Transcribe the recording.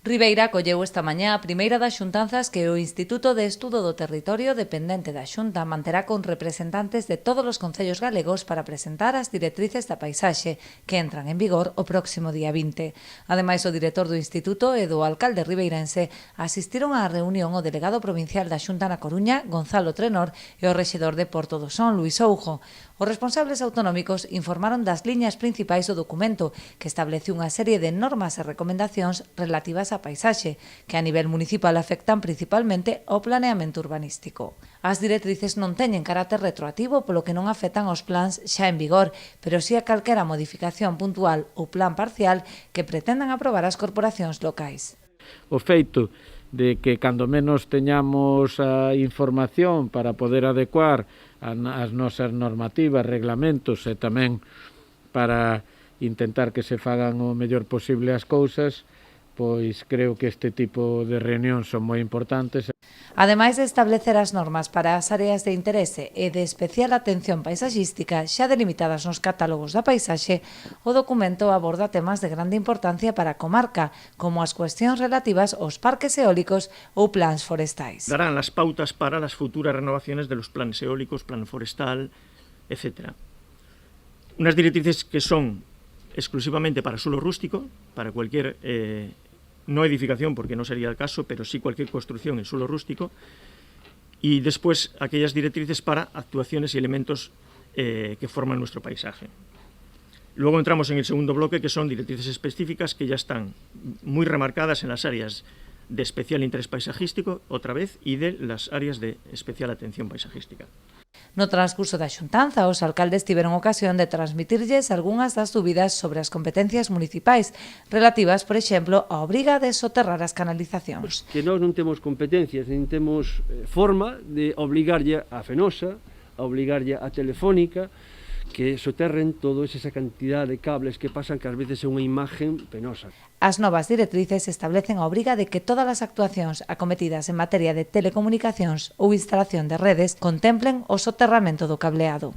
Ribeira acolleu esta mañá a primeira das xuntanzas que o Instituto de Estudo do Territorio dependente da Xunta manterá con representantes de todos os concellos galegos para presentar as directrices da paisaxe que entran en vigor o próximo día 20. Ademais, o director do Instituto e do alcalde ribeirense asistiron á reunión o delegado provincial da Xunta na Coruña, Gonzalo Trenor, e o rexedor de Porto do Son, Luís Oujo. Os responsables autonómicos informaron das liñas principais do documento, que establece unha serie de normas e recomendacións relativas á paisaxe, que a nivel municipal afectan principalmente ao planeamento urbanístico. As directrices non teñen carácter retroactivo, polo que non afectan aos plans xa en vigor, pero si a calquera modificación puntual ou plan parcial que pretendan aprobar as corporacións locais. O feito de que cando menos teñamos a información para poder adecuar as nosas normativas, reglamentos e tamén para intentar que se fagan o mellor posible as cousas, pois creo que este tipo de reunións son moi importantes. Ademais de establecer as normas para as áreas de interese e de especial atención paisaxística xa delimitadas nos catálogos da paisaxe, o documento aborda temas de grande importancia para a comarca, como as cuestións relativas aos parques eólicos ou plans forestais. Darán las pautas para las futuras renovaciones de los planes eólicos, plan forestal, etc. Unas directrices que son exclusivamente para suelo rústico, para cualquier no edificación, porque no sería el caso, pero sí cualquier construcción en suelo rústico, y después aquellas directrices para actuaciones y elementos que forman nuestro paisaje. Luego entramos en el segundo bloque, que son directrices específicas que ya están muy remarcadas en las áreas de especial interés paisajístico, otra vez, y de las áreas de especial atención paisajística. No transcurso da xuntanza, os alcaldes tiveron ocasión de transmitirlles algunhas das dúbidas sobre as competencias municipais relativas, por exemplo, á obriga de soterrar as canalizacións. Que nós non temos competencias, nin temos forma de obligarlle a Fenosa, a obligarlle a Telefónica, que soterren toda esa cantidad de cables que pasan, que ás veces é unha imagen penosa. As novas directrices establecen a obriga de que todas as actuacións acometidas en materia de telecomunicacións ou instalación de redes contemplen o soterramento do cableado.